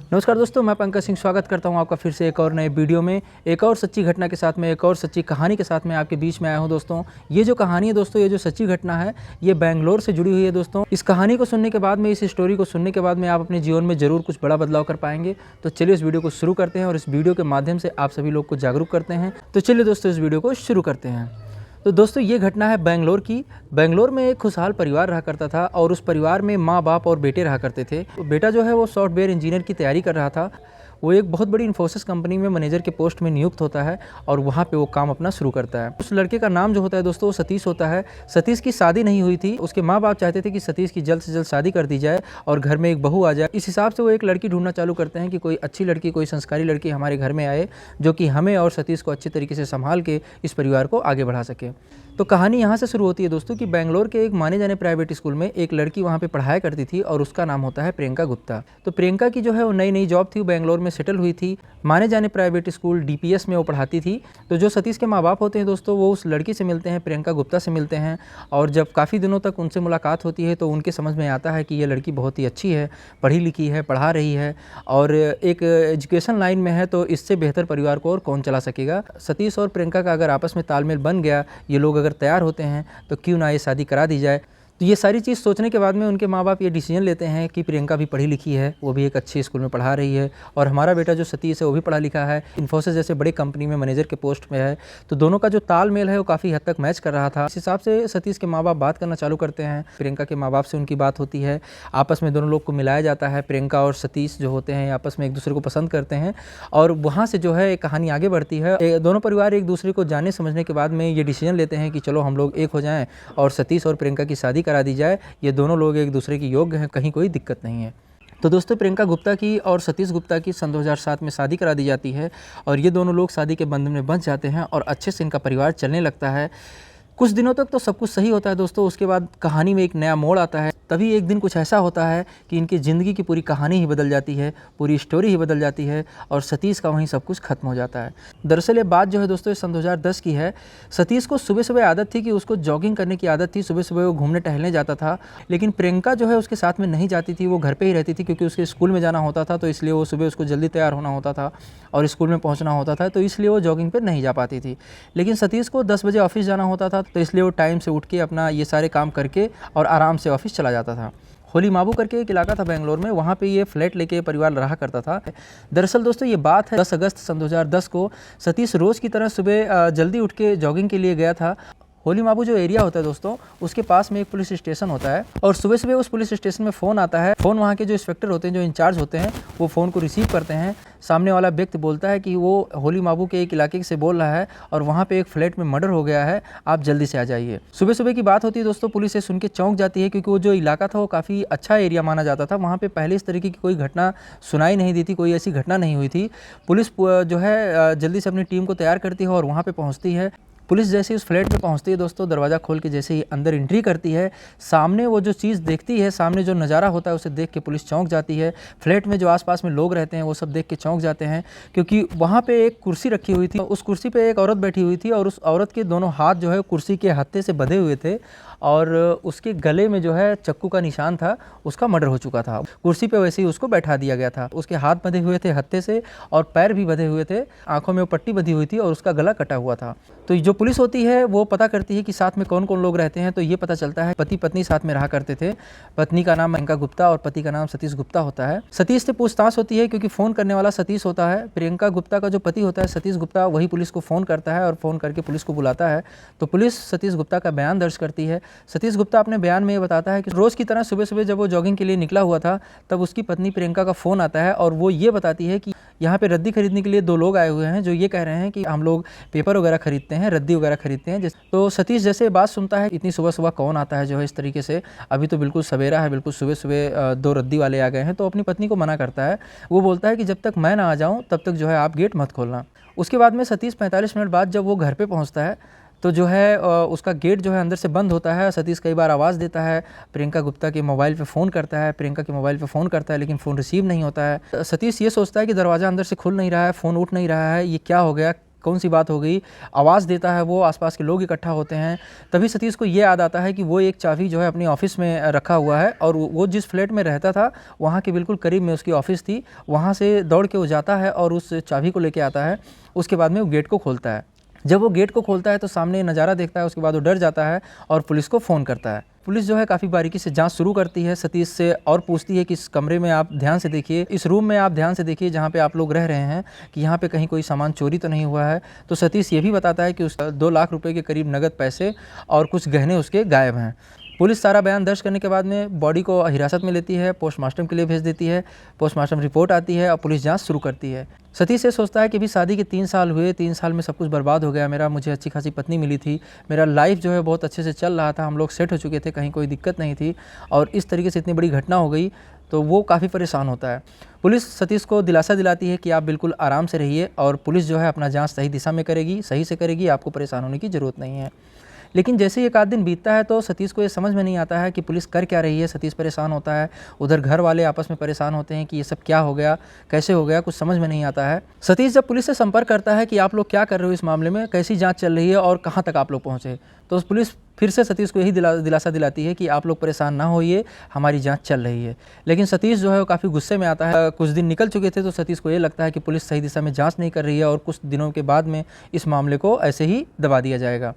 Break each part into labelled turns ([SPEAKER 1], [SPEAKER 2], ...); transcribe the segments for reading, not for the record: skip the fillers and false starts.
[SPEAKER 1] नमस्कार दोस्तों, मैं पंकज सिंह स्वागत करता हूं आपका फिर से एक और नए वीडियो में, एक और सच्ची घटना के साथ में, एक और सच्ची कहानी के साथ में आपके बीच में आया हूं दोस्तों। ये जो कहानी है दोस्तों, ये जो सच्ची घटना है, ये बैंगलोर से जुड़ी हुई है दोस्तों। इस कहानी को सुनने के बाद में, इस स्टोरी को सुनने के बाद में आप अपने जीवन में ज़रूर कुछ बड़ा बदलाव कर पाएंगे। तो चलिए इस वीडियो को शुरू करते हैं और इस वीडियो के माध्यम से आप सभी लोग को जागरूक करते हैं। तो चलिए दोस्तों इस वीडियो को शुरू करते हैं। तो दोस्तों ये घटना है बैंगलोर की। बैंगलोर में एक खुशहाल परिवार रहा करता था और उस परिवार में माँ बाप और बेटे रहा करते थे। बेटा जो है वो सॉफ्टवेयर इंजीनियर की तैयारी कर रहा था। वो एक बहुत बड़ी इन्फोसिस कंपनी में मैनेजर के पोस्ट में नियुक्त होता है और वहाँ पे वो काम अपना शुरू करता है। उस लड़के का नाम जो होता है दोस्तों वो सतीश होता है। सतीश की शादी नहीं हुई थी। उसके माँ बाप चाहते थे कि सतीश की जल्द से जल्द शादी कर दी जाए और घर में एक बहू आ जाए। इस हिसाब से वो एक लड़की ढूंढना चालू करते हैं कि कोई अच्छी लड़की, कोई संस्कारी लड़की हमारे घर में आए जो कि हमें और सतीश को अच्छे तरीके से संभाल के इस परिवार को आगे बढ़ा सके। तो कहानी यहाँ से शुरू होती है दोस्तों कि बैंगलोर के एक माने जाने प्राइवेट स्कूल में एक लड़की वहाँ पे पढ़ाया करती थी और उसका नाम होता है प्रियंका गुप्ता। तो प्रियंका की जो है वो नई नई जॉब थी, वो बैंगलोर में सेटल हुई थी। माने जाने प्राइवेट स्कूल डीपीएस में वो पढ़ाती थी। तो जो सतीश के माँ बाप होते हैं दोस्तों, वो उस लड़की से मिलते हैं, प्रियंका गुप्ता से मिलते हैं। और जब काफ़ी दिनों तक उनसे मुलाकात होती है तो उनके समझ में आता है कि ये लड़की बहुत ही अच्छी है, पढ़ी लिखी है, पढ़ा रही है और एक एजुकेशन लाइन में है। तो इससे बेहतर परिवार को और कौन चला सकेगा। सतीश और प्रियंका का अगर आपस में तालमेल बन गया, ये लोग अगर तैयार होते हैं तो क्यों ना ये शादी करा दी जाए। तो ये सारी चीज़ सोचने के बाद में उनके माँ बाप ये डिसीजन लेते हैं कि प्रियंका भी पढ़ी लिखी है, वो भी एक अच्छे स्कूल में पढ़ा रही है और हमारा बेटा जो सतीश है वो भी पढ़ा लिखा है, इन्फोसिस जैसे बड़े कंपनी में मैनेजर के पोस्ट में है। तो दोनों का जो तालमेल है वो काफ़ी हद तक मैच कर रहा था। इस हिसाब से सतीश के माँ बाप बात करना चालू करते हैं। प्रियंका के माँ बाप से उनकी बात होती है, आपस में दोनों लोग को मिलाया जाता है। प्रियंका और सतीश जो होते हैं आपस में एक दूसरे को पसंद करते हैं और वहाँ से जो है एक कहानी आगे बढ़ती है। दोनों परिवार एक दूसरे को जानने समझने के बाद में ये डिसीजन लेते हैं कि चलो हम लोग एक हो जाएँ और सतीश और प्रियंका की शादी करा दी जाए। ये दोनों लोग एक दूसरे के योग्य हैं, कहीं कोई दिक्कत नहीं है। तो दोस्तों प्रियंका गुप्ता की और सतीश गुप्ता की सन 2007 में शादी करा दी जाती है और ये दोनों लोग शादी के बंधन में बंध जाते हैं और अच्छे से इनका परिवार चलने लगता है। कुछ दिनों तक तो सब कुछ सही होता है दोस्तों। उसके बाद कहानी में एक नया मोड़ आता है। तभी एक दिन कुछ ऐसा होता है कि इनकी ज़िंदगी की पूरी कहानी ही बदल जाती है, पूरी स्टोरी ही बदल जाती है और सतीश का वहीं सब कुछ खत्म हो जाता है। दरअसल ये बात जो है दोस्तों सन 2010 की है। सतीश को सुबह सुबह आदत थी कि उसको जॉगिंग करने की आदत थी, सुबह सुबह वो घूमने टहलने जाता था। लेकिन प्रियंका जो है उसके साथ में नहीं जाती थी, वो घर पर ही रहती थी क्योंकि उसके स्कूल में जाना होता था। तो इसलिए वो सुबह उसको जल्दी तैयार होना होता था और स्कूल में पहुँचना होता था, तो इसलिए वो जॉगिंग पर नहीं जा पाती थी। लेकिन सतीश को 10 बजे ऑफिस जाना होता था, तो इसलिए वो टाइम से उठ के अपना ये सारे काम करके और आराम से ऑफिस चला जाता था। होली माबू करके एक इलाका था बैंगलोर में, वहाँ पे ये फ्लैट लेके परिवार रहा करता था। दरअसल दोस्तों ये बात है 10 अगस्त सन 2010 को। सतीश रोज़ की तरह सुबह जल्दी उठ के जॉगिंग के लिए गया था। होली माबू जो एरिया होता है दोस्तों, उसके पास में एक पुलिस स्टेशन होता है और सुबह सुबह उस पुलिस स्टेशन में फ़ोन आता है। फ़ोन वहाँ के जो इंस्पेक्टर होते हैं, जो इंचार्ज होते हैं, वो फ़ोन को रिसीव करते हैं। सामने वाला व्यक्ति बोलता है कि वो होली माबू के एक इलाके से बोल रहा है और वहाँ पे एक फ्लैट में मर्डर हो गया है, आप जल्दी से आ जाइए। सुबह सुबह की बात होती है दोस्तों, पुलिस ये सुन के चौंक जाती है क्योंकि वो जो इलाका था वो काफ़ी अच्छा एरिया माना जाता था। वहाँ पे पहले इस तरीके की कोई घटना सुनाई नहीं दी थी, कोई ऐसी घटना नहीं हुई थी। पुलिस जो है जल्दी से अपनी टीम को तैयार करती है और वहाँ पर पहुँचती है। पुलिस जैसे ही उस फ्लैट में पहुंचती है दोस्तों, दरवाज़ा खोल के जैसे ही अंदर एंट्री करती है, सामने वो जो चीज़ देखती है, सामने जो नज़ारा होता है उसे देख के पुलिस चौंक जाती है। फ्लैट में जो आसपास में लोग रहते हैं वो सब देख के चौंक जाते हैं क्योंकि वहाँ पे एक कुर्सी रखी हुई थी। उस कुर्सी पे एक औरत बैठी हुई थी और उस औरत के दोनों हाथ जो है कुर्सी के हत्थे से बंधे हुए थे और उसके गले में जो है चक्कू का निशान था, उसका मर्डर हो चुका था। कुर्सी पे वैसे ही उसको बैठा दिया गया था। उसके हाथ बंधे हुए थे हत्थे से और पैर भी बंधे हुए थे, आंखों में वो पट्टी बंधी हुई थी और उसका गला कटा हुआ था। तो जो पुलिस होती है वो पता करती है कि साथ में कौन कौन लोग रहते हैं। तो ये पता चलता है पति पत्नी साथ में रहा करते थे। पत्नी का नाम प्रियंका गुप्ता और पति का नाम सतीश गुप्ता होता है। सतीश से पूछताछ होती है क्योंकि फ़ोन करने वाला सतीश होता है। प्रियंका गुप्ता का जो पति होता है सतीश गुप्ता, वही पुलिस को फ़ोन करता है और फ़ोन करके पुलिस को बुलाता है। तो पुलिस सतीश गुप्ता का बयान दर्ज करती है। सतीश गुप्ता अपने बयान में ये बताता है कि रोज़ की तरह सुबह सुबह जब वो जॉगिंग के लिए निकला हुआ था, तब उसकी पत्नी प्रियंका का फ़ोन आता है और वो ये बताती है कि यहाँ पे रद्दी खरीदने के लिए 2 लोग आए हुए हैं जो ये कह रहे हैं कि हम लोग पेपर वगैरह खरीदते हैं, रद्दी वगैरह खरीदते हैं। तो सतीश जैसे बात सुनता है, इतनी सुबह सुबह कौन आता है जो है इस तरीके से, अभी तो बिल्कुल सवेरा है, बिल्कुल सुबह सुबह 2 रद्दी वाले आ गए हैं। तो अपनी पत्नी को मना करता है। वो बोलता है कि जब तक मैं ना आ जाऊँ तब तक जो है आप गेट मत खोलना। उसके बाद में सतीश 45 मिनट बाद जब वो घर पे पहुँचता है तो जो है उसका गेट जो है अंदर से बंद होता है। सतीश कई बार आवाज़ देता है, प्रियंका गुप्ता के मोबाइल पे फ़ोन करता है, प्रियंका के मोबाइल पे फ़ोन करता है लेकिन फ़ोन रिसीव नहीं होता है। सतीश ये सोचता है कि दरवाज़ा अंदर से खुल नहीं रहा है, फ़ोन उठ नहीं रहा है, ये क्या हो गया, कौन सी बात हो गई, आवाज़ देता है वो, आसपास के लोग इकट्ठा होते हैं। तभी सतीश को ये याद आता है कि वो एक चाबी जो है अपनी ऑफिस में रखा हुआ है और वो जिस फ्लैट में रहता था वहाँ के बिल्कुल करीब में उसकी ऑफिस थी। वहाँ से दौड़ के वो जाता है और उस चाबी को लेके आता है। उसके बाद में वो गेट को खोलता है। जब वो गेट को खोलता है तो सामने नज़ारा देखता है। उसके बाद वो डर जाता है और पुलिस को फ़ोन करता है। पुलिस जो है काफ़ी बारीकी से जांच शुरू करती है सतीश से और पूछती है कि इस कमरे में आप ध्यान से देखिए, इस रूम में आप ध्यान से देखिए जहाँ पे आप लोग रह रहे हैं, कि यहाँ पे कहीं कोई सामान चोरी तो नहीं हुआ है। तो सतीश ये भी बताता है कि उस 2 लाख रुपए के करीब नगद पैसे और कुछ गहने उसके गायब हैं। पुलिस सारा बयान दर्ज करने के बाद में बॉडी को हिरासत में लेती है, पोस्टमार्टम के लिए भेज देती है। पोस्टमार्टम रिपोर्ट आती है और पुलिस जांच शुरू करती है। सतीश ये सोचता है कि अभी शादी के 3 साल हुए, 3 साल में सब कुछ बर्बाद हो गया मेरा। मुझे अच्छी खासी पत्नी मिली थी, मेरा लाइफ जो है बहुत अच्छे से चल रहा था, हम लोग सेट हो चुके थे, कहीं कोई दिक्कत नहीं थी, और इस तरीके से इतनी बड़ी घटना हो गई तो वो काफ़ी परेशान होता है। पुलिस सतीश को दिलासा दिलाती है कि आप बिल्कुल आराम से रहिए और पुलिस जो है अपना जाँच सही दिशा में करेगी, सही से करेगी, आपको परेशान होने की ज़रूरत नहीं है। लेकिन जैसे ही 1 आध दिन बीतता है तो सतीश को ये समझ में नहीं आता है कि पुलिस कर क्या रही है। सतीश परेशान होता है, उधर घर वाले आपस में परेशान होते हैं कि ये सब क्या हो गया, कैसे हो गया, कुछ समझ में नहीं आता है। सतीश जब पुलिस से संपर्क करता है कि आप लोग क्या कर रहे हो इस मामले में, कैसी जांच चल रही है और कहाँ तक आप लोग पहुँचे, तो पुलिस फिर से सतीश को यही दिलासा दिलाती है कि आप लोग परेशान ना होइए, हमारी जांच चल रही है। लेकिन सतीश जो है वो काफ़ी गुस्से में आता है। कुछ दिन निकल चुके थे तो सतीश को ये लगता है कि पुलिस सही दिशा में जांच नहीं कर रही है और कुछ दिनों के बाद में इस मामले को ऐसे ही दबा दिया जाएगा।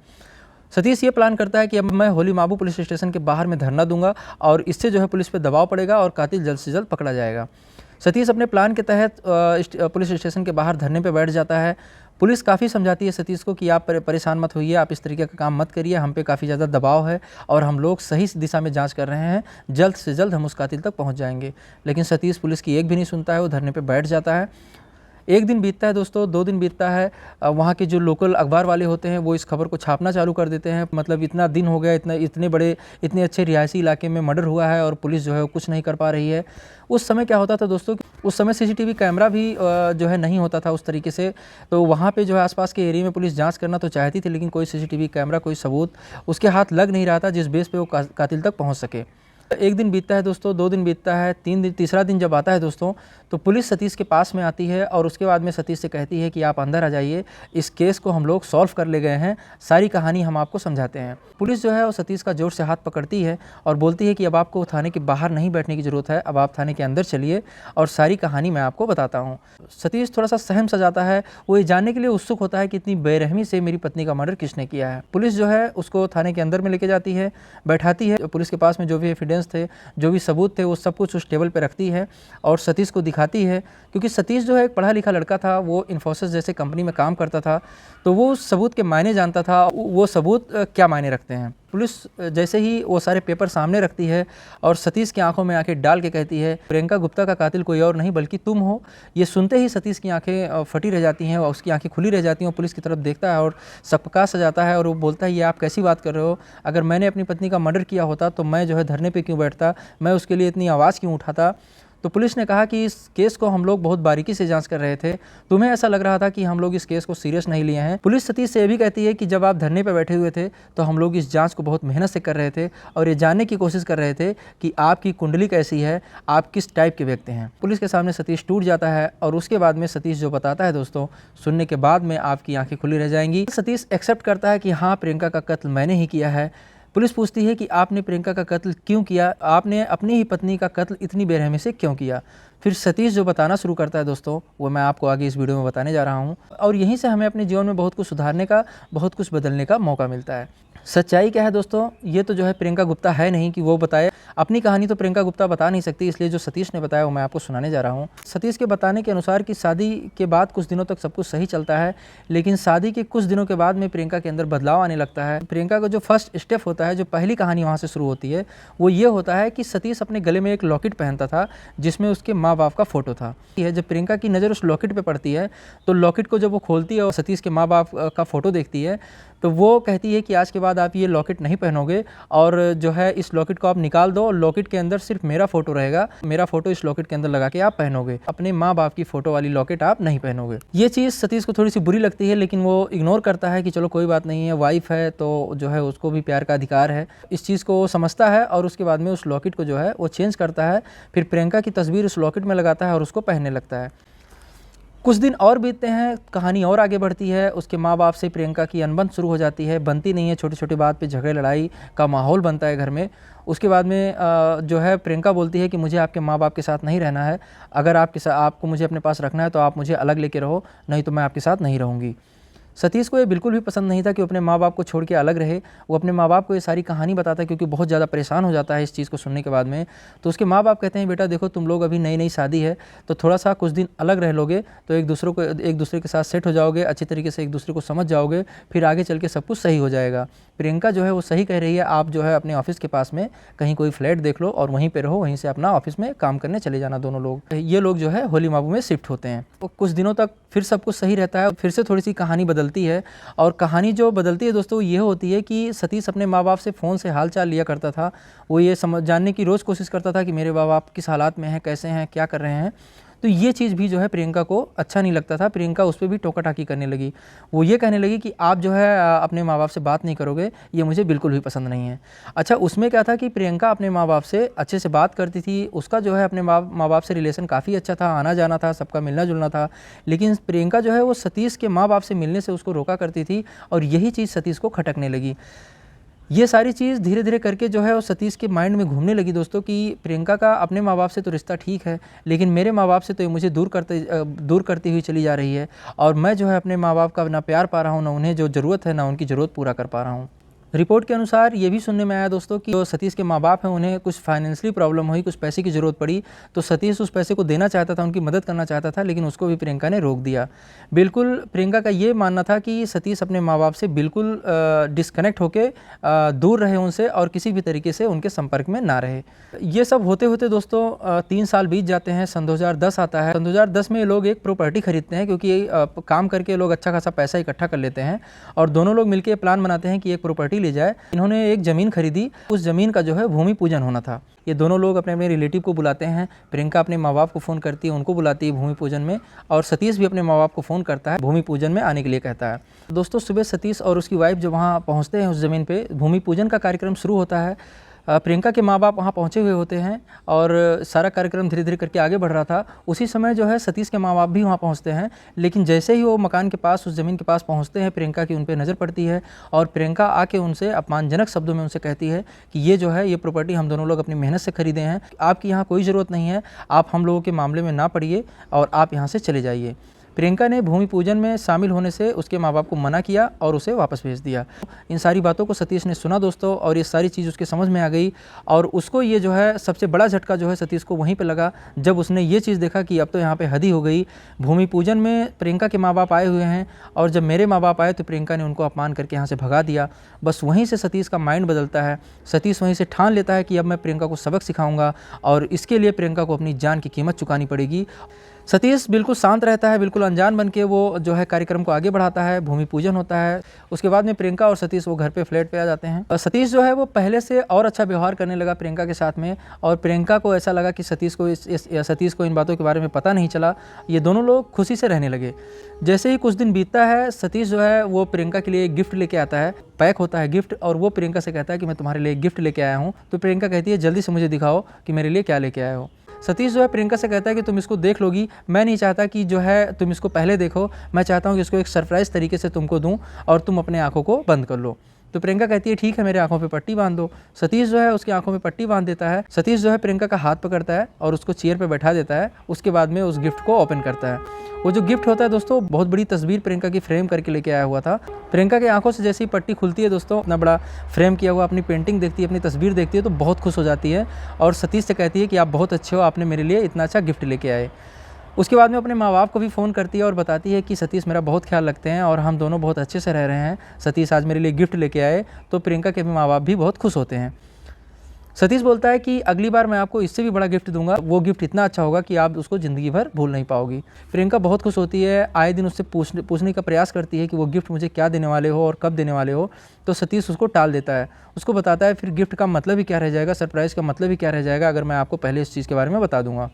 [SPEAKER 1] सतीश ये प्लान करता है कि अब मैं होली माबू पुलिस स्टेशन के बाहर में धरना दूंगा और इससे जो है पुलिस पे दबाव पड़ेगा और कातिल जल्द से जल्द पकड़ा जाएगा। सतीश अपने प्लान के तहत पुलिस स्टेशन के बाहर धरने पे बैठ जाता है। पुलिस काफ़ी समझाती है सतीश को कि आप परेशान मत होइए, आप इस तरीके का काम मत करिए, हम पे काफ़ी ज़्यादा दबाव है और हम लोग सही दिशा में जांच कर रहे हैं, जल्द से जल्द हम उस कातिल तक पहुंच जाएंगे। लेकिन सतीश पुलिस की एक भी नहीं सुनता है, वो धरने पर बैठ जाता है। 1 दिन बीतता है दोस्तों, 2 दिन बीतता है। वहाँ के जो लोकल अखबार वाले होते हैं वो इस खबर को छापना चालू कर देते हैं। मतलब इतना दिन हो गया, इतने अच्छे रिहायशी इलाके में मर्डर हुआ है और पुलिस जो है वो कुछ नहीं कर पा रही है। उस समय क्या होता था दोस्तों, उस समय सीसीटीवी कैमरा भी जो है नहीं होता था उस तरीके से। तो वहाँ पे जो है आसपास के एरिया में पुलिस जांच करना तो चाहती थी, लेकिन कोई सीसीटीवी कैमरा, कोई सबूत उसके हाथ लग नहीं रहा था जिस बेस पे वो कातिल तक पहुँच सके। 1 दिन बीतता है दोस्तों, 2 दिन बीतता है, 3 दिन, तीसरा दिन जब आता है दोस्तों तो पुलिस सतीश के पास में आती है और उसके बाद में सतीश से कहती है कि आप अंदर आ जाइए, इस केस को हम लोग सॉल्व कर ले गए हैं, सारी कहानी हम आपको समझाते हैं। पुलिस जो है वो सतीश का जोर से हाथ पकड़ती है और बोलती है कि अब आपको थाने के बाहर नहीं बैठने की ज़रूरत है, अब आप थाने के अंदर चलिए और सारी कहानी मैं आपको बताता हूँ। सतीश थोड़ा सा सहम सा जाता है, वो ये जानने के लिए उत्सुक होता है कि इतनी बेरहमी से मेरी पत्नी का मर्डर किसने किया है। पुलिस जो है उसको थाने के अंदर में लेके जाती है, बैठाती है, पुलिस के पास में जो भी एविडेंस थे, जो भी सबूत थे, वो सब कुछ उस टेबल पे रखती है और सतीश को दिखाती है। क्योंकि सतीश जो है एक पढ़ा लिखा लड़का था, वो इन्फोसिस जैसे कंपनी में काम करता था, तो वो उस सबूत के मायने जानता था, वो सबूत क्या मायने रखते हैं। पुलिस जैसे ही वो सारे पेपर सामने रखती है और सतीश की आंखों में आंखें डाल के कहती है, प्रियंका गुप्ता का कातिल कोई और नहीं बल्कि तुम हो। ये सुनते ही सतीश की आंखें फटी रह जाती हैं और उसकी आंखें खुली रह जाती हैं। पुलिस की तरफ देखता है और सबका सजाता है और वो बोलता है, ये आप कैसी बात कर रहे हो, अगर मैंने अपनी पत्नी का मर्डर किया होता तो मैं जो है धरने पे क्यों बैठता, मैं उसके लिए इतनी आवाज़ क्यों उठाता। तो पुलिस ने कहा कि इस केस को हम लोग बहुत बारीकी से जांच कर रहे थे, तुम्हें ऐसा लग रहा था कि हम लोग इस केस को सीरियस नहीं लिए हैं। पुलिस सतीश से ये भी कहती है कि जब आप धरने पर बैठे हुए थे तो हम लोग इस जांच को बहुत मेहनत से कर रहे थे और ये जानने की कोशिश कर रहे थे कि आपकी कुंडली कैसी है, आप किस टाइप के व्यक्ति हैं। पुलिस के सामने सतीश टूट जाता है और उसके बाद में सतीश जो बताता है दोस्तों, सुनने के बाद में आपकी आंखें खुली रह जाएंगी। सतीश एक्सेप्ट करता है कि हाँ, प्रियंका का कत्ल मैंने ही किया है। पुलिस पूछती है कि आपने प्रियंका का कत्ल क्यों किया, आपने अपनी ही पत्नी का कत्ल इतनी बेरहमी से क्यों किया। फिर सतीश जो बताना शुरू करता है दोस्तों, वो मैं आपको आगे इस वीडियो में बताने जा रहा हूँ और यहीं से हमें अपने जीवन में बहुत कुछ सुधारने का, बहुत कुछ बदलने का मौका मिलता है। सच्चाई क्या है दोस्तों, ये तो जो है प्रियंका गुप्ता है नहीं कि वो बताए अपनी कहानी, तो प्रियंका गुप्ता बता नहीं सकती, इसलिए जो सतीश ने बताया वो मैं आपको सुनाने जा रहा हूँ। सतीश के बताने के अनुसार कि शादी के बाद कुछ दिनों तक सब कुछ सही चलता है, लेकिन शादी के कुछ दिनों के बाद में प्रियंका के अंदर बदलाव आने लगता है। प्रियंका का जो फर्स्ट स्टेप होता है, जो पहली कहानी वहाँ से शुरू होती है, वो ये होता है कि सतीश अपने गले में एक लॉकेट पहनता था जिसमें उसके माँ बाप का फोटो था। जब प्रियंका की नज़र उस लॉकेट पर पड़ती है तो लॉकेट को जब वो खोलती है और सतीश के माँ बाप का फोटो देखती है तो वो कहती है कि आज के बाद आप ये लॉकेट नहीं पहनोगे और जो है इस लॉकेट को आप निकाल दो और लॉकेट के अंदर सिर्फ मेरा फोटो रहेगा, मेरा फोटो इस लॉकेट के अंदर लगा के आप पहनोगे, अपने माँ बाप की फोटो वाली लॉकेट आप नहीं पहनोगे। ये चीज़ सतीश को थोड़ी सी बुरी लगती है, लेकिन वो इग्नोर करता है कि चलो कोई बात नहीं है, वाइफ है तो जो है उसको भी प्यार का अधिकार है, इस चीज़ को वो समझता है और उसके बाद में उस लॉकेट को जो है वो चेंज करता है। फिर प्रियंका की तस्वीर उस लॉकेट में लगाता है और उसको पहनने लगता है। कुछ दिन और बीतते हैं, कहानी और आगे बढ़ती है। उसके माँ बाप से प्रियंका की अनबन शुरू हो जाती है, बनती नहीं है, छोटी छोटी बात पे झगड़े लड़ाई का माहौल बनता है घर में। उसके बाद में जो है प्रियंका बोलती है कि मुझे आपके माँ बाप के साथ नहीं रहना है, अगर आपको मुझे अपने पास रखना है तो आप मुझे अलग लेके रहो, नहीं तो मैं आपके साथ नहीं रहूँगी। सतीश को ये बिल्कुल भी पसंद नहीं था कि वो अपने माँ बाप को छोड़ के अलग रहे। वो अपने माँ बाप को ये सारी कहानी बताता है क्योंकि बहुत ज़्यादा परेशान हो जाता है इस चीज़ को सुनने के बाद में। तो उसके माँ बाप कहते हैं बेटा देखो तुम लोग अभी नई नई शादी है तो थोड़ा सा कुछ दिन अलग रह लोगे तो एक दूसरे के साथ सेट हो जाओगे, अच्छी तरीके से एक दूसरे को समझ जाओगे, फिर आगे चल के सब कुछ सही हो जाएगा। प्रियंका जो है वो सही कह रही है, आप जो है अपने ऑफिस के पास में कहीं कोई फ्लैट देख लो और वहीं पे रहो, वहीं से अपना ऑफिस में काम करने चले जाना दोनों लोग। ये लोग जो है होली माबू में शिफ्ट होते हैं। तो कुछ दिनों तक फिर सब कुछ सही रहता है, फिर से थोड़ी सी कहानी बदलती है। और कहानी जो बदलती है दोस्तों ये होती है कि सतीश अपने माँ बाप से फ़ोन से हाल चाल लिया करता था। वो ये जानने की रोज़ कोशिश करता था कि मेरे माँ बाप किस हालात में हैं, कैसे हैं, क्या कर रहे हैं। तो ये चीज़ भी जो है प्रियंका को अच्छा नहीं लगता था। प्रियंका उस पर भी टोका टाकी करने लगी। वो ये कहने लगी कि आप जो है अपने माँ बाप से बात नहीं करोगे, ये मुझे बिल्कुल भी पसंद नहीं है। अच्छा, उसमें क्या था कि प्रियंका अपने माँ बाप से अच्छे से बात करती थी, उसका जो है अपने माँ बाप से रिलेशन काफ़ी अच्छा था, आना जाना था, सबका मिलना जुलना था। लेकिन प्रियंका जो है वो सतीश के माँ बाप से मिलने से उसको रोका करती थी और यही चीज़ सतीश को खटकने लगी। ये सारी चीज़ धीरे धीरे करके जो है वो सतीश के माइंड में घूमने लगी दोस्तों कि प्रियंका का अपने माँ बाप से तो रिश्ता ठीक है, लेकिन मेरे माँ बाप से तो ये मुझे दूर करती हुई चली जा रही है और मैं जो है अपने माँ बाप का ना प्यार पा रहा हूँ, ना उन्हें जो ज़रूरत है, ना उनकी ज़रूरत पूरा कर पा रहा हूँ। रिपोर्ट के अनुसार ये भी सुनने में आया दोस्तों कि जो सतीश के माँ बाप हैं उन्हें कुछ फाइनेंशियली प्रॉब्लम हुई, कुछ पैसे की ज़रूरत पड़ी, तो सतीश उस पैसे को देना चाहता था, उनकी मदद करना चाहता था, लेकिन उसको भी प्रियंका ने रोक दिया। बिल्कुल प्रियंका का ये मानना था कि सतीश अपने माँ बाप से बिल्कुल डिस्कनेक्ट होकर दूर रहे उनसे और किसी भी तरीके से उनके संपर्क में ना रहे। ये सब होते होते दोस्तों 3 साल बीत जाते हैं। सन 2010 आता है। सन 2010 में ये लोग एक प्रॉपर्टी खरीदते हैं क्योंकि काम करके लोग अच्छा खासा पैसा इकट्ठा कर लेते हैं और दोनों लोग मिलकर प्लान बनाते हैं कि एक प्रॉपर्टी ले जाए। इन्होंने एक ज़मीन खरीदी, उस ज़मीन का जो है भूमि पूजन होना था। ये दोनों लोग अपने अपने रिलेटिव को बुलाते हैं। प्रियंका अपने माँ बाप को फ़ोन करती है, उनको बुलाती है भूमि पूजन में, और सतीश भी अपने माँ बाप को फ़ोन करता है, भूमि पूजन में आने के लिए कहता है। दोस्तों सुबह सतीश और उसकी वाइफ जब वहाँ पहुँचते हैं उस ज़मीन पर, भूमि पूजन का कार्यक्रम शुरू होता है। प्रियंका के माँ बाप वहाँ पहुँचे हुए होते हैं और सारा कार्यक्रम धीरे धीरे करके आगे बढ़ रहा था। उसी समय जो है सतीश के माँ बाप भी वहाँ पहुँचते हैं, लेकिन जैसे ही वो मकान के पास, उस ज़मीन के पास पहुँचते हैं, प्रियंका की उन पर नज़र पड़ती है और प्रियंका आके उनसे अपमानजनक शब्दों में उनसे कहती है कि ये जो है ये प्रॉपर्टी हम दोनों लोग अपनी मेहनत से खरीदे हैं, आपकी यहाँ कोई ज़रूरत नहीं है, आप हम लोगों के मामले में ना पड़िए और आप यहाँ से चले जाइए। प्रियंका ने भूमि पूजन में शामिल होने से उसके माँ बाप को मना किया और उसे वापस भेज दिया। इन सारी बातों को सतीश ने सुना दोस्तों और ये सारी चीज़ उसके समझ में आ गई और उसको ये जो है सबसे बड़ा झटका जो है सतीश को वहीं पे लगा जब उसने ये चीज़ देखा कि अब तो यहाँ पे हद ही हो गई। भूमि पूजन में प्रियंका के माँ बाप आए हुए हैं और जब मेरे माँ बाप आए तो प्रियंका ने उनको अपमान करके यहाँ से भगा दिया। बस वहीं से सतीश का माइंड बदलता है। सतीश वहीं से ठान लेता है कि अब मैं प्रियंका को सबक सिखाऊंगा और इसके लिए प्रियंका को अपनी जान की कीमत चुकानी पड़ेगी। सतीश बिल्कुल शांत रहता है, बिल्कुल अनजान बन के वो जो है कार्यक्रम को आगे बढ़ाता है। भूमि पूजन होता है, उसके बाद में प्रियंका और सतीश वो घर पे फ्लैट पे आ जाते हैं। सतीश जो है वो पहले से और अच्छा व्यवहार करने लगा प्रियंका के साथ में और प्रियंका को ऐसा लगा कि सतीश को इन बातों के बारे में पता नहीं चला। ये दोनों लोग खुशी से रहने लगे। जैसे ही कुछ दिन बीतता है, सतीश जो है वो प्रियंका के लिए एक गिफ्ट लेके आता है। पैक होता है गिफ्ट और वो प्रियंका से कहता है कि मैं तुम्हारे लिए एक गिफ्ट लेके आया हूँ। तो प्रियंका कहती है जल्दी से मुझे दिखाओ कि मेरे लिए क्या लेके आए हो। सतीश जो है प्रियंका से कहता है कि तुम इसको देख लोगी, मैं नहीं चाहता कि जो है तुम इसको पहले देखो, मैं चाहता हूँ कि इसको एक सरप्राइज़ तरीके से तुमको दूँ और तुम अपने आँखों को बंद कर लो। तो प्रियंका कहती है ठीक है, मेरे आंखों पे पट्टी बांध दो। सतीश जो है उसकी आंखों में पट्टी बांध देता है। सतीश जो है प्रियंका का हाथ पकड़ता है और उसको चेयर पे बैठा देता है। उसके बाद में उस गिफ्ट को ओपन करता है। वो जो गिफ्ट होता है दोस्तों, बहुत बड़ी तस्वीर प्रियंका की फ्रेम करके लेके आया हुआ था। प्रियंका की आंखों से जैसे ही पट्टी खुलती है दोस्तों, इतना बड़ा फ्रेम किया हुआ अपनी पेंटिंग देखती है, अपनी तस्वीर देखती है तो बहुत खुश हो जाती है और सतीश से कहती है कि आप बहुत अच्छे हो, आपने मेरे लिए इतना अच्छा गिफ्ट लेके आए। उसके बाद में अपने माँ बाप को भी फ़ोन करती है और बताती है कि सतीश मेरा बहुत ख्याल रखते हैं और हम दोनों बहुत अच्छे से रह रहे हैं। सतीश आज मेरे लिए गिफ्ट लेके आए। तो प्रियंका के माँ बाप भी बहुत खुश होते हैं। सतीश बोलता है कि अगली बार मैं आपको इससे भी बड़ा गिफ्ट दूंगा, वो गिफ्ट इतना अच्छा होगा कि आप उसको ज़िंदगी भर भूल नहीं पाओगी। प्रियंका बहुत खुश होती है, आए दिन उससे पूछने का प्रयास करती है कि वो गिफ्ट मुझे क्या देने वाले हो और कब देने वाले हो। तो सतीश उसको टाल देता है, उसको बताता है फिर गिफ्ट का मतलब ही क्या रह जाएगा, सरप्राइज़ का मतलब ही क्या रह जाएगा अगर मैं आपको पहले इस चीज़ के बारे में बता दूंगा।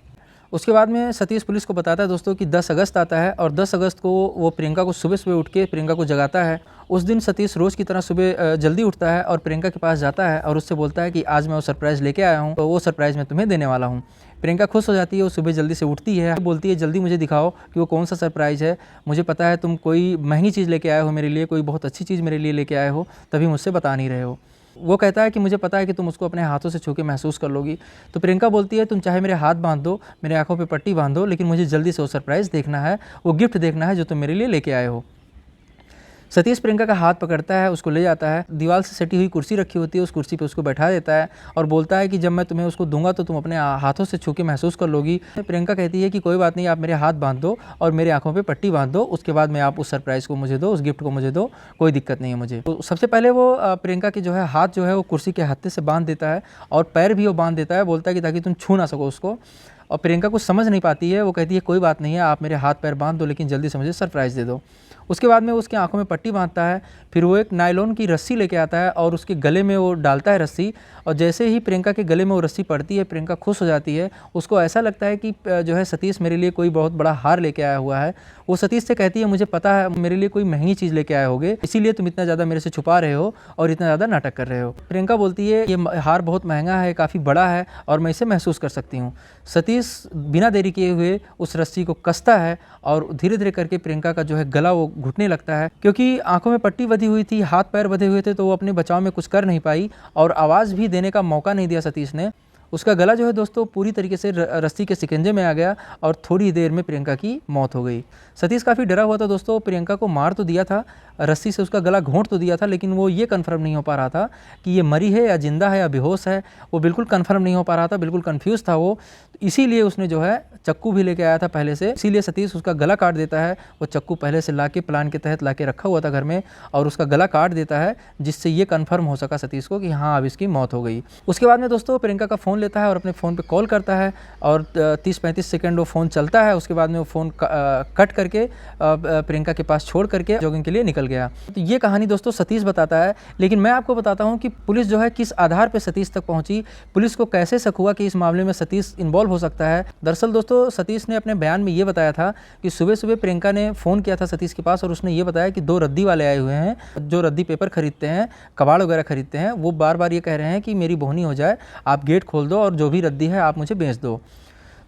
[SPEAKER 1] उसके बाद में सतीश पुलिस को बताता है दोस्तों कि 10 अगस्त आता है और 10 अगस्त को वो प्रियंका को सुबह सुबह उठ के प्रियंका को जगाता है। उस दिन सतीश रोज़ की तरह सुबह जल्दी उठता है और प्रियंका के पास जाता है और उससे बोलता है कि आज मैं वो सरप्राइज़ लेके आया हूँ, तो वो सरप्राइज़ मैं तुम्हें देने वाला हूँ। प्रियंका खुश हो जाती है, वो सुबह जल्दी से उठती है, बोलती है जल्दी मुझे दिखाओ कि वो कौन सा सरप्राइज़ है, मुझे पता है तुम कोई महंगी चीज़ लेके आए हो मेरे लिए, कोई बहुत अच्छी चीज़ मेरे लिए लेके आए हो, तभी मुझसे बता नहीं रहे हो। वो कहता है कि मुझे पता है कि तुम उसको अपने हाथों से छू के महसूस कर लोगी। तो प्रियंका बोलती है तुम चाहे मेरे हाथ बांध दो, मेरे आँखों पे पट्टी बांध दो, लेकिन मुझे जल्दी से वो सरप्राइज़ देखना है, वो गिफ्ट देखना है जो तुम मेरे लिए लेके आए हो। सतीश प्रियंका का हाथ पकड़ता है, उसको ले जाता है, दीवार से सटी हुई कुर्सी रखी होती है, उस कुर्सी पे उसको बैठा देता है और बोलता है कि जब मैं तुम्हें उसको दूंगा तो तुम अपने हाथों से छू के महसूस कर लोगी। प्रियंका कहती है कि कोई बात नहीं, आप मेरे हाथ बांध दो और मेरे आंखों पे पट्टी बांध दो, उसके बाद में आप उस सरप्राइज़ को मुझे दो, उस गिफ्ट को मुझे दो, कोई दिक्कत नहीं है मुझे। तो सबसे पहले वो प्रियंका की जो है हाथ जो है वो कुर्सी के हत्थे से बांध देता है और पैर भी वो बांध देता है, बोलता है कि ताकि तुम छू ना सको उसको। और प्रियंका कुछ समझ नहीं पाती है, वो कहती है कोई बात नहीं है, आप मेरे हाथ पैर बांध दो, लेकिन जल्दी से मुझे सरप्राइज़ दे दो। उसके बाद में उसकी आंखों में पट्टी बांधता है, फिर वो एक नायलॉन की रस्सी लेके आता है और उसके गले में वो डालता है रस्सी, और जैसे ही प्रियंका के गले में वो रस्सी पड़ती है, प्रियंका खुश हो जाती है। उसको ऐसा लगता है कि जो है सतीश मेरे लिए कोई बहुत बड़ा हार लेके आया हुआ है। वो सतीश से कहती है मुझे पता है मेरे लिए कोई महंगी चीज़ लेके आए होगे, इसीलिए तुम इतना ज़्यादा मेरे से छुपा रहे हो और इतना ज़्यादा नाटक कर रहे हो। प्रियंका बोलती है ये हार बहुत महंगा है, काफ़ी बड़ा है और मैं इसे महसूस कर सकती हूँ। सतीश बिना देरी किए हुए उस रस्सी को कसता है और धीरे धीरे करके प्रियंका का जो है गला वो घुटने लगता है, क्योंकि आंखों में पट्टी बंधी हुई थी, हाथ पैर बंधे हुए थे, तो वो अपने बचाव में कुछ कर नहीं पाई और आवाज़ भी देने का मौका नहीं दिया सतीश ने। उसका गला जो है दोस्तों पूरी तरीके से रस्सी के शिकंजे में आ गया और थोड़ी देर में प्रियंका की मौत हो गई। सतीश काफ़ी डरा हुआ था दोस्तों, प्रियंका को मार तो दिया था, रस्सी से उसका गला घोंट तो दिया था, लेकिन वो ये कन्फर्म नहीं हो पा रहा था कि ये मरी है या जिंदा है या बेहोश है। वो बिल्कुल कन्फर्म नहीं हो पा रहा था, बिल्कुल कन्फ्यूज़ था वो। इसीलिए उसने जो है चक्कू भी लेके आया था पहले से, इसीलिए सतीश उसका गला काट देता है। वो चक्कू पहले से लाके प्लान के तहत लाके रखा हुआ था घर में और उसका गला काट देता है, जिससे ये कन्फर्म हो सका सतीश को कि हाँ अब इसकी मौत हो गई। उसके बाद में दोस्तों प्रियंका का फ़ोन लेता है और अपने फ़ोन पे कॉल करता है और 30-35 सेकंड वो फ़ोन चलता है। उसके बाद में वो फ़ोन कट करके प्रियंका के पास छोड़ करके जॉगिंग के लिए निकल गया। तो ये कहानी दोस्तों सतीश बताता है, लेकिन मैं आपको बताता हूँ कि पुलिस जो है किस आधार पर सतीश तक पहुँची, पुलिस को कैसे शक हुआ कि इस मामले में सतीश इन्वॉल्व हो सकता है। दरअसल दोस्तों सतीश ने अपने बयान में ये बताया था कि सुबह सुबह प्रियंका ने फ़ोन किया था सतीश के पास और उसने ये बताया कि 2 रद्दी वाले आए हुए हैं जो रद्दी पेपर खरीदते हैं, कबाड़ वगैरह खरीदते हैं। वो बार बार ये कह रहे हैं कि मेरी बोहनी हो जाए, आप गेट खोल दो और जो भी रद्दी है आप मुझे बेच दो।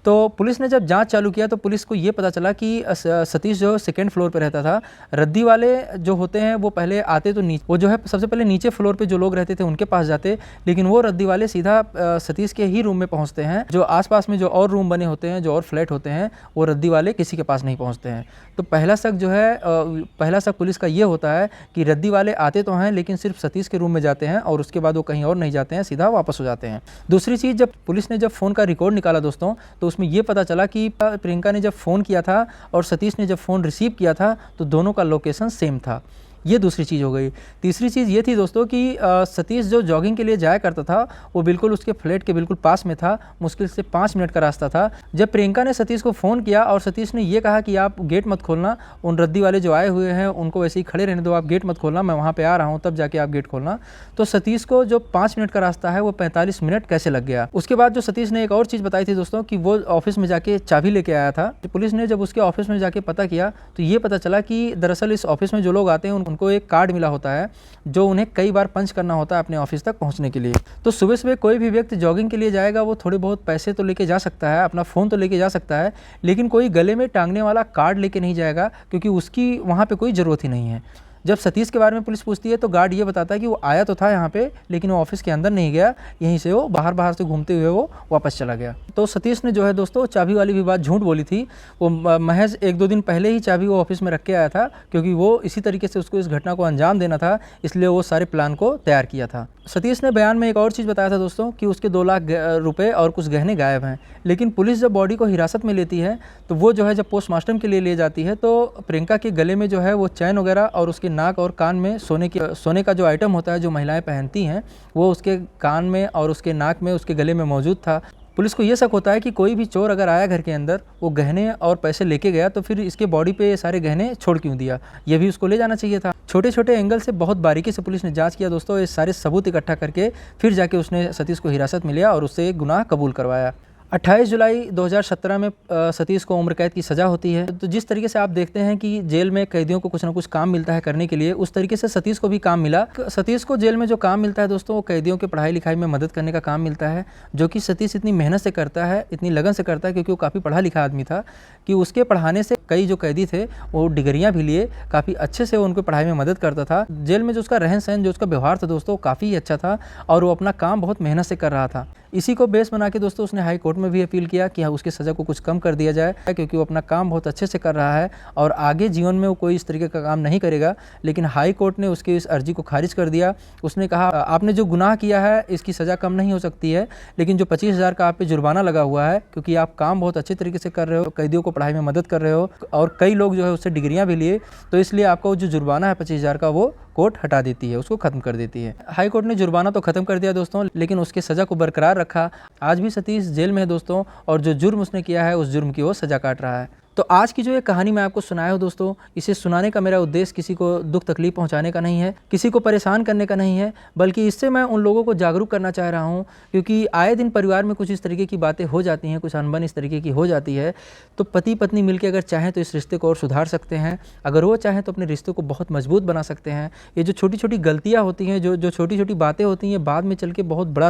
[SPEAKER 1] तो पुलिस ने जब जांच चालू किया तो पुलिस को ये पता चला कि सतीश जो सेकंड फ्लोर पे रहता था। रद्दी वाले जो होते हैं वो पहले आते तो नीचे, वो जो है सबसे पहले नीचे फ्लोर पे जो लोग रहते थे उनके पास जाते, लेकिन वो रद्दी वाले सीधा सतीश के ही रूम में पहुंचते हैं। जो आसपास में जो और रूम बने होते हैं, जो और फ्लैट होते हैं, वो रद्दी वाले किसी के पास नहीं पहुँचते हैं। तो पहला शक जो है पहला शक पुलिस का ये होता है कि रद्दी वाले आते तो हैं लेकिन सिर्फ सतीश के रूम में जाते हैं और उसके बाद वो कहीं और नहीं जाते हैं, सीधा वापस हो जाते हैं। दूसरी चीज़, जब पुलिस ने जब फ़ोन का रिकॉर्ड निकाला दोस्तों तो उसमें ये पता चला कि प्रियंका ने जब फ़ोन किया था और सतीश ने जब फ़ोन रिसीव किया था तो दोनों का लोकेशन सेम था। ये दूसरी चीज़ हो गई। तीसरी चीज़ ये थी दोस्तों कि सतीश जो जॉगिंग के लिए जाया करता था वो बिल्कुल उसके फ्लैट के बिल्कुल पास में था, मुश्किल से 5 मिनट का रास्ता था। जब प्रियंका ने सतीश को फ़ोन किया और सतीश ने ये कहा कि आप गेट मत खोलना, उन रद्दी वाले जो आए हुए हैं उनको वैसे ही खड़े रहने दो, आप गेट मत खोलना, मैं वहाँ पर आ रहा हूँ तब जाके आप गेट खोलना, तो सतीश को जो 5 मिनट का रास्ता है वो 45 मिनट कैसे लग गया। उसके बाद जो सतीश ने एक और चीज़ बताई थी दोस्तों कि वो ऑफिस में जाके चाबी लेके आया था। पुलिस ने जब उसके ऑफिस में जाके पता किया तो ये पता चला कि दरअसल इस ऑफिस में जो लोग आते हैं उनको एक कार्ड मिला होता है जो उन्हें कई बार पंच करना होता है अपने ऑफिस तक पहुंचने के लिए। तो सुबह सुबह कोई भी व्यक्ति जॉगिंग के लिए जाएगा, वो थोड़े बहुत पैसे तो लेके जा सकता है, अपना फ़ोन तो लेके जा सकता है, लेकिन कोई गले में टांगने वाला कार्ड लेके नहीं जाएगा, क्योंकि उसकी वहाँ पे कोई ज़रूरत ही नहीं है। जब सतीश के बारे में पुलिस पूछती है तो गार्ड ये बताता है कि वो आया तो था यहाँ पे, लेकिन वो ऑफिस के अंदर नहीं गया, यहीं से वो बाहर से घूमते हुए वो वापस चला गया। तो सतीश ने जो है दोस्तों चाबी वाली भी बात झूठ बोली थी। वो महज 1-2 दिन पहले ही चाबी वो ऑफिस में रख के आया था, क्योंकि वो इसी तरीके से उसको इस घटना को अंजाम देना था, इसलिए वो सारे प्लान को तैयार किया था। सतीश ने बयान में एक और चीज़ बताया था दोस्तों कि उसके 2 लाख रुपए और कुछ गहने गायब हैं। लेकिन पुलिस जब बॉडी को हिरासत में लेती है तो वो जो है जब पोस्टमार्टम के लिए ले जाती है तो प्रियंका के गले में जो है वो चैन वगैरह और उसके नाक और कान में सोने का जो आइटम होता है जो महिलाएं पहनती हैं वो उसके कान में और उसके नाक में, उसके गले में मौजूद था। पुलिस को ये शक होता है कि कोई भी चोर अगर आया घर के अंदर, वो गहने और पैसे लेके गया तो फिर इसके बॉडी पे ये सारे गहने छोड़ क्यों दिया, ये भी उसको ले जाना चाहिए था। छोटे छोटे एंगल से बहुत बारीकी से पुलिस ने जांच किया दोस्तों, ये सारे सबूत इकट्ठा करके फिर जाके उसने सतीश को हिरासत में लिया और उससे एक गुनाह कबूल करवाया। 28 जुलाई 2017 में सतीश को उम्र कैद की सज़ा होती है। तो जिस तरीके से आप देखते हैं कि जेल में कैदियों को कुछ ना कुछ काम मिलता है करने के लिए, उस तरीके से सतीश को भी काम मिला। सतीश को जेल में जो काम मिलता है दोस्तों, वो कैदियों के पढ़ाई लिखाई में मदद करने का काम मिलता है, जो कि सतीश इतनी मेहनत से करता है, इतनी लगन से करता है, क्योंकि वो काफ़ी पढ़ा लिखा आदमी था कि उसके पढ़ाने से कई जो कैदी थे वो डिग्रियाँ भी लिए, काफ़ी अच्छे से वो उनको पढ़ाई में मदद करता था। जेल में जो उसका रहन सहन, जो उसका व्यवहार था दोस्तों, काफ़ी अच्छा था और वो अपना काम बहुत मेहनत से कर रहा था। इसी को बेस बना के दोस्तों उसने हाई कोर्ट में भी अपील किया कि उसकी सज़ा को कुछ कम कर दिया जाए, क्योंकि वो अपना काम बहुत अच्छे से कर रहा है और आगे जीवन में वो कोई इस तरीके का काम नहीं करेगा। लेकिन हाई कोर्ट ने उसकी इस अर्जी को खारिज कर दिया। उसने कहा आपने जो गुनाह किया है इसकी सज़ा कम नहीं हो सकती है, लेकिन जो 25,000 का आप पे जुर्माना लगा हुआ है, क्योंकि आप काम बहुत अच्छे तरीके से कर रहे हो, कैदियों को पढ़ाई में मदद कर रहे हो और कई लोग जो है उससे डिग्रियाँ भी लिए, तो इसलिए आपका जो जुर्माना है 25,000 का, वो कोर्ट हटा देती है, उसको खत्म कर देती है। हाई कोर्ट ने जुर्माना तो खत्म कर दिया दोस्तों, लेकिन उसके सज़ा को बरकरार रखा। आज भी सतीश जेल में है दोस्तों, और जो जुर्म उसने किया है उस जुर्म की वो सज़ा काट रहा है। तो आज की जो ये कहानी मैं आपको सुनाया हूँ दोस्तों, इसे सुनाने का मेरा उद्देश्य किसी को दुख तकलीफ पहुँचाने का नहीं है, किसी को परेशान करने का नहीं है, बल्कि इससे मैं उन लोगों को जागरूक करना चाह रहा हूँ, क्योंकि आए दिन परिवार में कुछ इस तरीके की बातें हो जाती हैं, कुछ अनबन इस तरीके की हो जाती है। तो पति पत्नी मिलकर अगर चाहें तो इस रिश्ते को और सुधार सकते हैं, अगर वो चाहें तो अपने रिश्ते को बहुत मजबूत बना सकते हैं। ये जो छोटी छोटी गलतियाँ होती हैं, जो छोटी छोटी बातें होती हैं, बाद में चल के बहुत बड़ा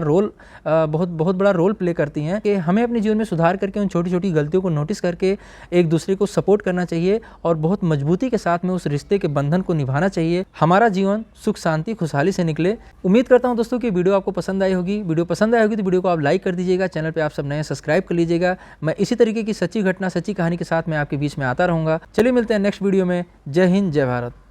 [SPEAKER 1] रोल प्ले करती हैं, कि हमें अपने जीवन में सुधार करके उन छोटी छोटी गलतियों को नोटिस करके एक दूसरे को सपोर्ट करना चाहिए और बहुत मजबूती के साथ में उस रिश्ते के बंधन को निभाना चाहिए। हमारा जीवन सुख शांति खुशहाली से निकले। उम्मीद करता हूं दोस्तों कि वीडियो आपको पसंद आई होगी। वीडियो पसंद आई होगी तो वीडियो को आप लाइक कर दीजिएगा। चैनल पे आप सब नए सब्सक्राइब कर लीजिएगा। मैं इसी तरीके की सच्ची घटना, सच्ची कहानी के साथ मैं आपके बीच में आता रहूँगा। चलिए मिलते हैं नेक्स्ट वीडियो में। जय हिंद, जय भारत।